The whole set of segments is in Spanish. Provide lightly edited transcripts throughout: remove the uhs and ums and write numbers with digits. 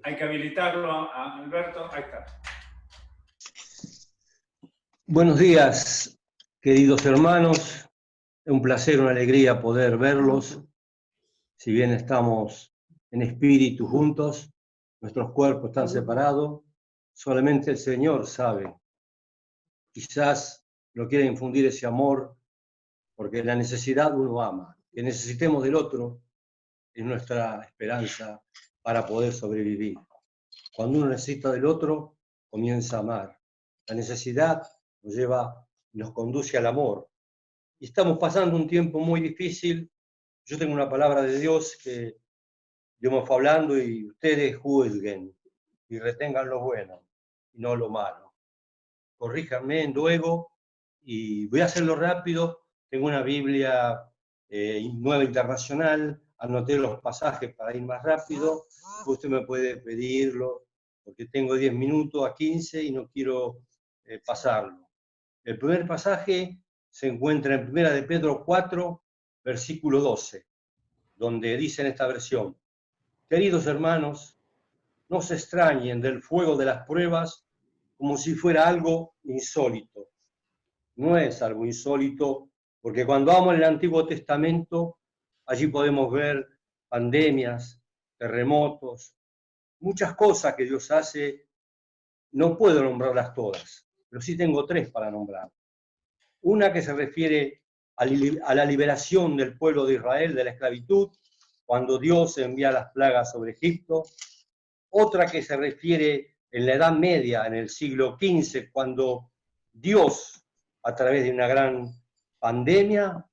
Hay que habilitarlo a Alberto. Ahí está. Buenos días, queridos hermanos. Es un placer, una alegría poder verlos. Si bien estamos en espíritu juntos, nuestros cuerpos están separados, solamente el Señor sabe. Quizás no quiere infundir ese amor, porque la necesidad uno ama. Que necesitemos del otro es nuestra esperanza para poder sobrevivir. Cuando uno necesita del otro, comienza a amar. La necesidad nos lleva, nos conduce al amor. Y estamos pasando un tiempo muy difícil. Yo tengo una palabra de Dios que Dios me fue hablando y ustedes juzguen y retengan lo bueno y no lo malo. Corríjanme luego y voy a hacerlo rápido. Tengo una Biblia nueva internacional, anoté los pasajes para ir más rápido. Usted me puede pedirlo porque tengo 10 minutos a 15 y no quiero pasarlo. El primer pasaje se encuentra en 1 de Pedro 4, versículo 12, donde dice en esta versión: queridos hermanos, no se extrañen del fuego de las pruebas como si fuera algo insólito. No es algo insólito, porque cuando vamos en el Antiguo Testamento, allí podemos ver pandemias, terremotos, muchas cosas que Dios hace. No puedo nombrarlas todas, pero sí tengo 3 para nombrar. Una que se refiere a la liberación del pueblo de Israel de la esclavitud, cuando Dios envía las plagas sobre Egipto. Otra que se refiere en la Edad Media, en el siglo XV, cuando Dios, a través de una gran pandemia,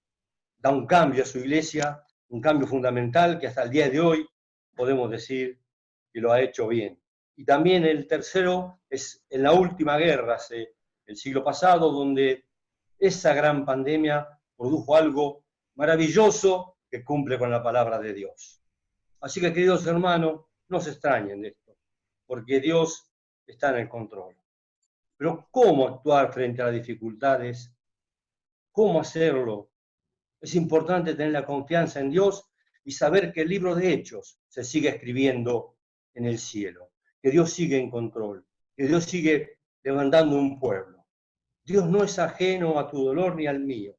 da un cambio a su iglesia, un cambio fundamental que hasta el día de hoy podemos decir que lo ha hecho bien. Y también el tercero es en la última guerra, el siglo pasado, donde esa gran pandemia produjo algo maravilloso que cumple con la palabra de Dios. Así que, queridos hermanos, no se extrañen de esto, porque Dios está en el control. Pero ¿cómo actuar frente a las dificultades? ¿Cómo hacerlo? Es importante tener la confianza en Dios y saber que el libro de Hechos se sigue escribiendo en el cielo, que Dios sigue en control, que Dios sigue levantando un pueblo. Dios no es ajeno a tu dolor ni al mío,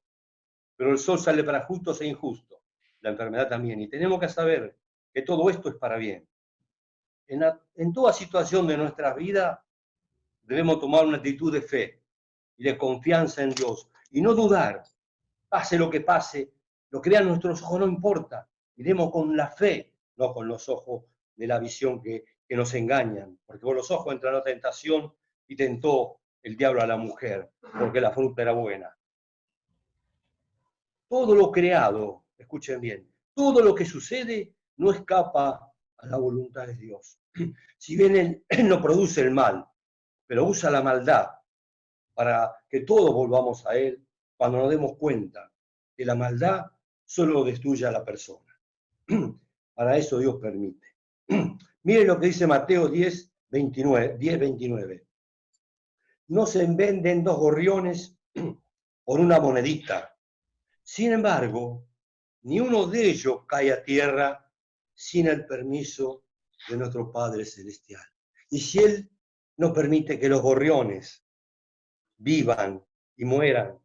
pero el sol sale para justos e injustos, la enfermedad también, y tenemos que saber que todo esto es para bien. En toda situación de nuestra vida debemos tomar una actitud de fe y de confianza en Dios y no dudar, pase lo que pase, lo que vean nuestros ojos no importa, iremos con la fe, no con los ojos de la visión que nos engañan, porque con los ojos entra la tentación y tentó el diablo a la mujer, porque la fruta era buena. Todo lo creado, escuchen bien, todo lo que sucede no escapa a la voluntad de Dios. Si bien Él no produce el mal, pero usa la maldad para que todos volvamos a Él cuando nos demos cuenta que la maldad solo destruye a la persona. Para eso Dios permite. Miren lo que dice Mateo 10:29. No se venden 2 gorriones por una monedita. Sin embargo, ni uno de ellos cae a tierra sin el permiso de nuestro Padre Celestial. Y si Él no permite que los gorriones vivan y mueran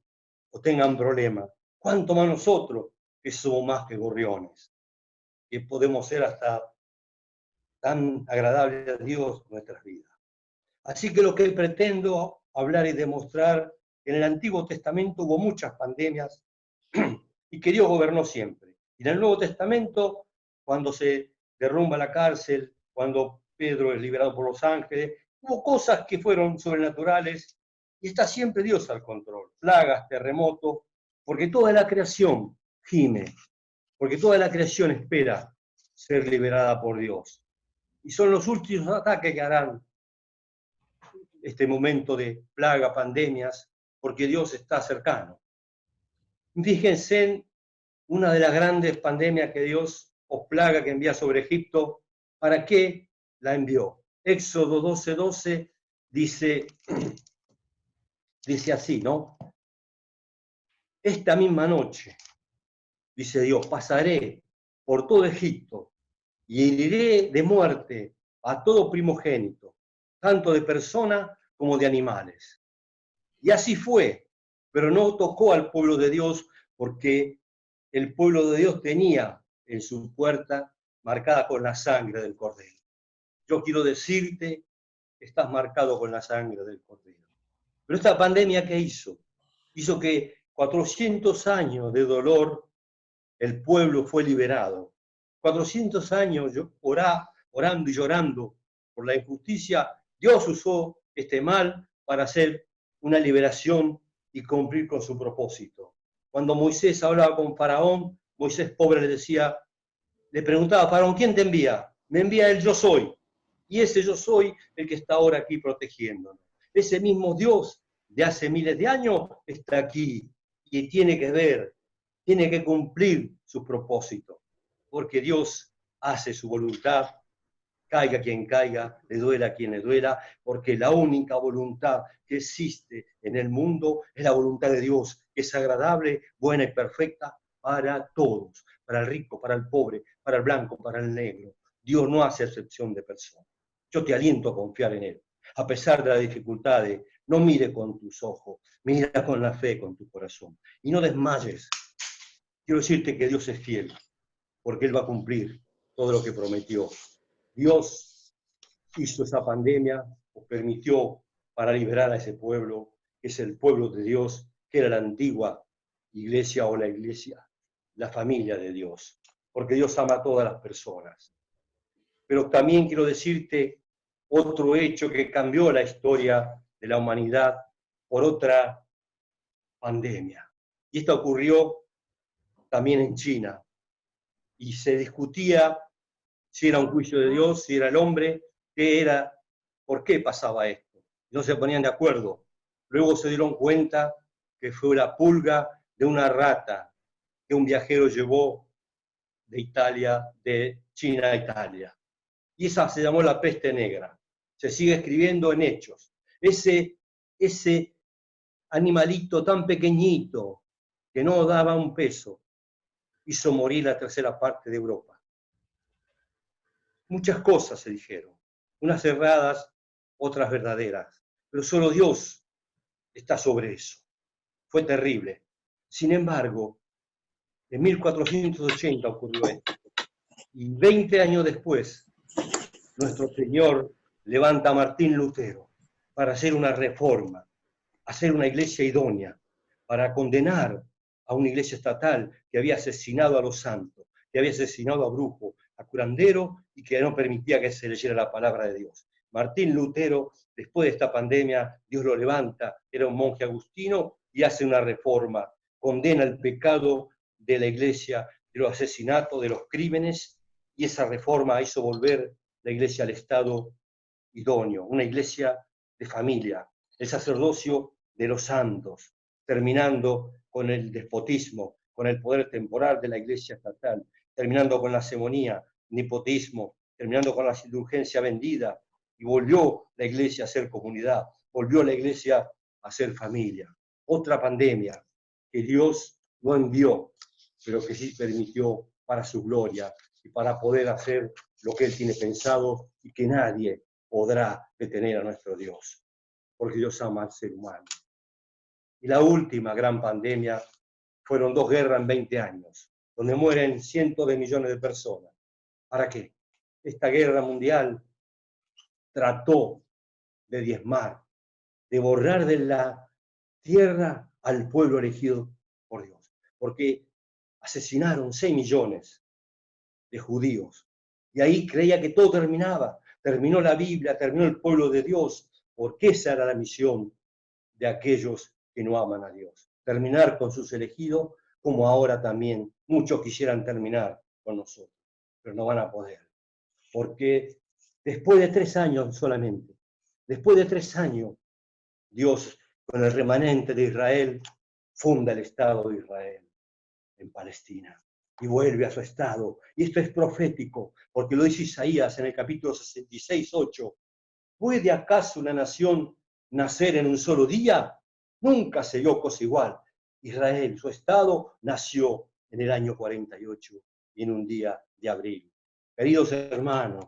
o tengan problemas, ¿cuánto más nosotros que somos más que gorriones? Que podemos ser hasta tan agradables a Dios en nuestras vidas. Así que lo que pretendo hablar y demostrar, en el Antiguo Testamento hubo muchas pandemias y que Dios gobernó siempre. Y en el Nuevo Testamento, cuando se derrumba la cárcel, cuando Pedro es liberado por los ángeles, hubo cosas que fueron sobrenaturales y está siempre Dios al control. Plagas, terremotos, porque toda la creación gime, porque toda la creación espera ser liberada por Dios. Y son los últimos ataques que harán este momento de plaga, pandemias, porque Dios está cercano. Fíjense en una de las grandes pandemias que Dios, o plaga que envía sobre Egipto, ¿para qué la envió? Éxodo 12:12 dice así, ¿no? Esta misma noche, dice Dios, pasaré por todo Egipto y heriré de muerte a todo primogénito, tanto de persona como de animales. Y así fue, pero no tocó al pueblo de Dios porque el pueblo de Dios tenía en su puerta marcada con la sangre del Cordero. Yo quiero decirte, estás marcado con la sangre del Cordero. Pero esta pandemia, ¿qué hizo? Hizo que 400 años de dolor, el pueblo fue liberado. 400 años orando y llorando por la injusticia, Dios usó este mal para hacer una liberación y cumplir con su propósito. Cuando Moisés hablaba con Faraón, Moisés pobre le decía, le preguntaba a Faraón, ¿quién te envía? Me envía el yo soy. Y ese yo soy el que está ahora aquí protegiéndonos. Ese mismo Dios de hace miles de años está aquí y tiene que ver, tiene que cumplir su propósito, porque Dios hace su voluntad, caiga quien caiga, le duela a quien le duela, porque la única voluntad que existe en el mundo es la voluntad de Dios, que es agradable, buena y perfecta para todos, para el rico, para el pobre, para el blanco, para el negro. Dios no hace excepción de personas. Yo te aliento a confiar en Él. A pesar de las dificultades, no mire con tus ojos, mira con la fe, con tu corazón. Y no desmayes. Quiero decirte que Dios es fiel, porque Él va a cumplir todo lo que prometió. Dios hizo esa pandemia, o permitió para liberar a ese pueblo, que es el pueblo de Dios, que era la antigua iglesia o la iglesia, la familia de Dios, porque Dios ama a todas las personas. Pero también quiero decirte otro hecho que cambió la historia de la humanidad por otra pandemia. Y esto ocurrió también en China. Y se discutía si era un juicio de Dios, si era el hombre, qué era, por qué pasaba esto. No se ponían de acuerdo. Luego se dieron cuenta que fue la pulga de una rata que un viajero llevó de Italia, de China a Italia. Y esa se llamó la peste negra. Se sigue escribiendo en Hechos. Ese animalito tan pequeñito que no daba un peso hizo morir la tercera parte de Europa. Muchas cosas se dijeron, unas erradas, otras verdaderas, pero solo Dios está sobre eso. Fue terrible. Sin embargo, en 1480 ocurrió esto, y 20 años después, nuestro Señor levanta a Martín Lutero para hacer una reforma, hacer una iglesia idónea, para condenar a una iglesia estatal que había asesinado a los santos, que había asesinado a brujos, a curandero y que no permitía que se leyera la palabra de Dios. Martín Lutero, después de esta pandemia, Dios lo levanta, era un monje agustino y hace una reforma, condena el pecado de la iglesia, de los asesinatos, de los crímenes, y esa reforma hizo volver la iglesia al estado idóneo, una iglesia de familia, el sacerdocio de los santos, terminando con el despotismo, con el poder temporal de la iglesia estatal, terminando con la semonía, nepotismo, terminando con la indulgencia vendida, y volvió la iglesia a ser comunidad, volvió la iglesia a ser familia. Otra pandemia que Dios no envió, pero que sí permitió para su gloria y para poder hacer lo que Él tiene pensado y que nadie podrá detener a nuestro Dios, porque Dios ama al ser humano. Y la última gran pandemia fueron 2 guerras en 20 años, donde mueren cientos de millones de personas. ¿Para qué? Esta guerra mundial trató de diezmar, de borrar de la tierra al pueblo elegido por Dios, porque asesinaron 6 millones de judíos. Y ahí creía que todo terminaba. Terminó la Biblia, terminó el pueblo de Dios, porque esa era la misión de aquellos que no aman a Dios. Terminar con sus elegidos, como ahora también muchos quisieran terminar con nosotros, pero no van a poder. Porque después de 3 años solamente, después de 3 años, Dios, con el remanente de Israel, funda el Estado de Israel en Palestina y vuelve a su estado. Y esto es profético, porque lo dice Isaías en el capítulo 66:8. ¿Puede acaso una nación nacer en un solo día? Nunca se vio cosa igual. Israel, su estado, nació en el año 48 y en un día de abril. Queridos hermanos,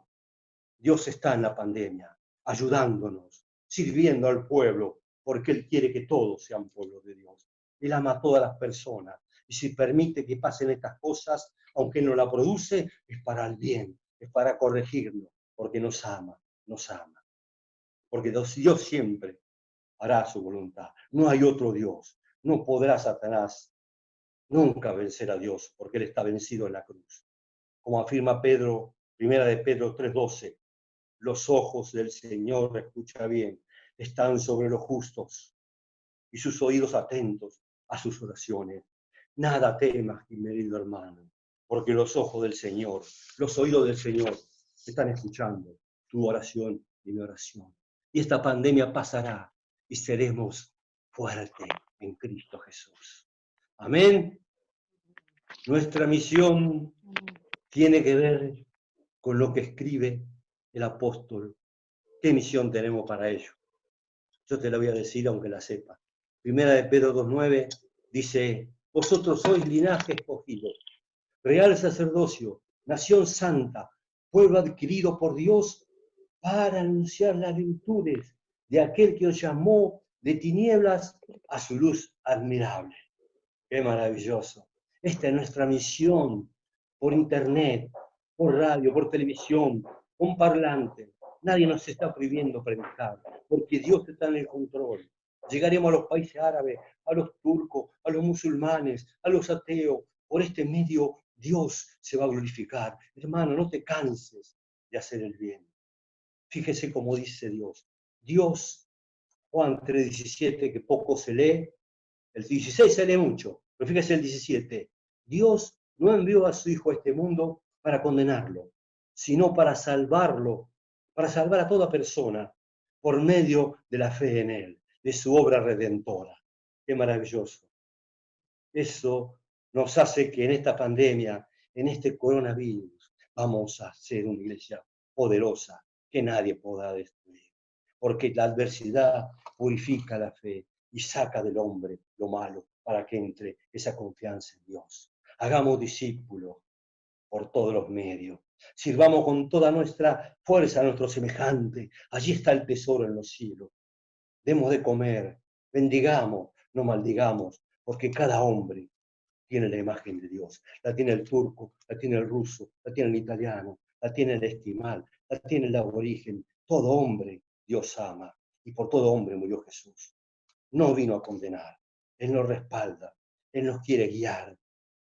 Dios está en la pandemia, ayudándonos, sirviendo al pueblo, porque Él quiere que todos sean pueblos de Dios. Él ama a todas las personas. Y si permite que pasen estas cosas, aunque Él no la produce, es para el bien, es para corregirnos, porque nos ama, nos ama. Porque Dios siempre hará su voluntad. No hay otro Dios. No podrá Satanás nunca vencer a Dios, porque Él está vencido en la cruz. Como afirma Pedro, primera de Pedro 3:12, los ojos del Señor, escucha bien, están sobre los justos y sus oídos atentos a sus oraciones. Nada temas, mi querido hermano, porque los ojos del Señor, los oídos del Señor están escuchando tu oración y mi oración. Y esta pandemia pasará y seremos fuertes en Cristo Jesús. Amén. Nuestra misión tiene que ver con lo que escribe el apóstol. ¿Qué misión tenemos para ello? Yo te la voy a decir aunque la sepa. Primera de Pedro 2:9 dice, vosotros sois linaje escogido, real sacerdocio, nación santa, pueblo adquirido por Dios para anunciar las virtudes de aquel que os llamó de tinieblas a su luz admirable. Qué maravilloso. Esta es nuestra misión por internet, por radio, por televisión, con parlante. Nadie nos está prohibiendo predicar, porque Dios está en el control. Llegaremos a los países árabes, a los turcos, a los musulmanes, a los ateos. Por este medio Dios se va a glorificar. Hermano, no te canses de hacer el bien. Fíjese cómo dice Dios. Dios, Juan 3:17, que poco se lee, el 16 se lee mucho, pero fíjese el 17. Dios no envió a su Hijo a este mundo para condenarlo, sino para salvarlo, para salvar a toda persona por medio de la fe en Él, de su obra redentora. Qué maravilloso. Eso nos hace que en esta pandemia, en este coronavirus, vamos a ser una iglesia poderosa que nadie podrá destruir. Porque la adversidad purifica la fe y saca del hombre lo malo para que entre esa confianza en Dios. Hagamos discípulos por todos los medios. Sirvamos con toda nuestra fuerza a nuestro semejante. Allí está el tesoro en los cielos. Demos de comer, bendigamos, no maldigamos, porque cada hombre tiene la imagen de Dios. La tiene el turco, la tiene el ruso, la tiene el italiano, la tiene el esquimal, la tiene el aborigen. Todo hombre Dios ama y por todo hombre murió Jesús. No vino a condenar, Él nos respalda, Él nos quiere guiar.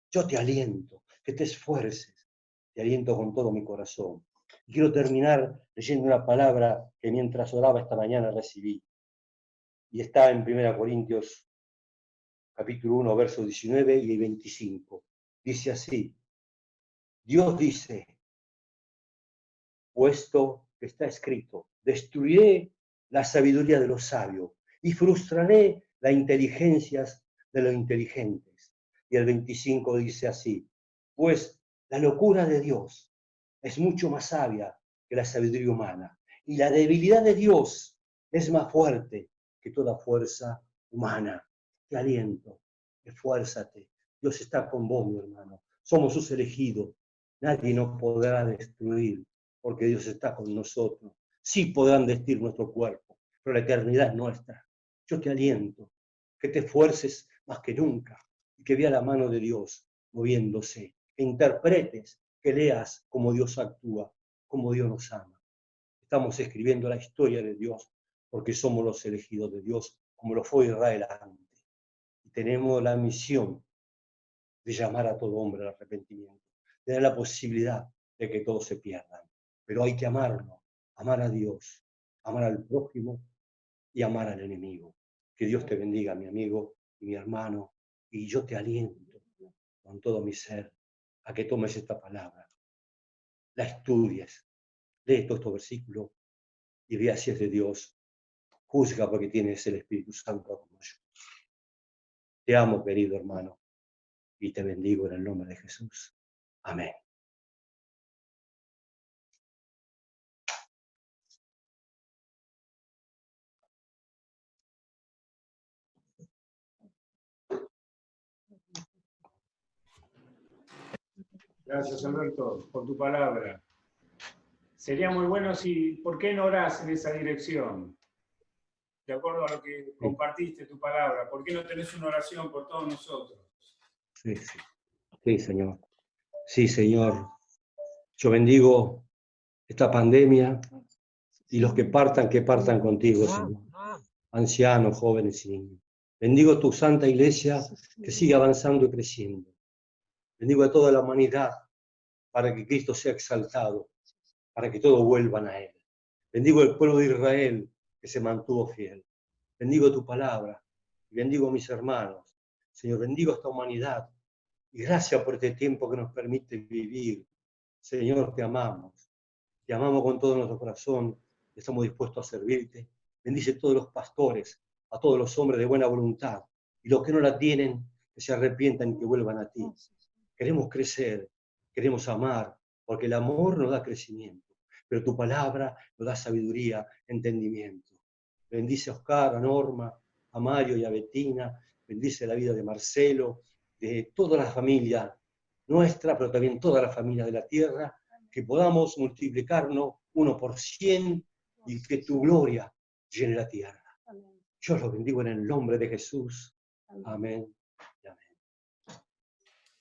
Yo te aliento, que te esfuerces, te aliento con todo mi corazón. Y quiero terminar leyendo una palabra que mientras oraba esta mañana recibí. Y está en 1 Corintios capítulo 1, versos 19 y 25. Dice así, Dios dice, puesto que está escrito, destruiré la sabiduría de los sabios y frustraré las inteligencias de los inteligentes. Y el 25 dice así, pues la locura de Dios es mucho más sabia que la sabiduría humana y la debilidad de Dios es más fuerte que toda fuerza humana. Te aliento, esfuérzate. Dios está con vos, mi hermano. Somos sus elegidos. Nadie nos podrá destruir porque Dios está con nosotros. Sí podrán vestir nuestro cuerpo, pero la eternidad es nuestra. Yo te aliento, que te esfuerces más que nunca y que veas la mano de Dios moviéndose, que interpretes, que leas cómo Dios actúa, cómo Dios nos ama. Estamos escribiendo la historia de Dios porque somos los elegidos de Dios, como lo fue Israel antes. Y tenemos la misión de llamar a todo hombre al arrepentimiento, de dar la posibilidad de que todos se pierdan. Pero hay que amarlo, amar a Dios, amar al prójimo y amar al enemigo. Que Dios te bendiga, mi amigo y mi hermano, y yo te aliento con todo mi ser a que tomes esta palabra, la estudies, lee todos estos versículos y veas si es de Dios. Juzga porque tienes el Espíritu Santo como yo. Te amo, querido hermano, y te bendigo en el nombre de Jesús. Amén. Gracias, Alberto, por tu palabra. Sería muy bueno si, ¿por qué no orás en esa dirección? De acuerdo a lo que compartiste tu palabra, ¿por qué no tenés una oración por todos nosotros? Sí, sí. Sí, Señor. Sí, Señor. Yo bendigo esta pandemia y los que partan contigo, Señor. Ancianos, jóvenes y niños. Bendigo tu santa iglesia que sigue avanzando y creciendo. Bendigo a toda la humanidad para que Cristo sea exaltado, para que todos vuelvan a Él. Bendigo el pueblo de Israel que se mantuvo fiel. Bendigo tu palabra y bendigo a mis hermanos. Señor, bendigo a esta humanidad y gracias por este tiempo que nos permite vivir. Señor, te amamos con todo nuestro corazón, estamos dispuestos a servirte. Bendice a todos los pastores, a todos los hombres de buena voluntad y los que no la tienen, que se arrepientan y que vuelvan a ti. Queremos crecer, queremos amar, porque el amor nos da crecimiento, pero tu palabra nos da sabiduría, entendimiento. Bendice a Oscar, a Norma, a Mario y a Bettina, bendice la vida de Marcelo, de toda la familia nuestra, pero también toda la familia de la tierra, que podamos multiplicarnos 1 por 100 y que tu gloria llene la tierra. Yo los bendigo en el nombre de Jesús. Amén. Amén.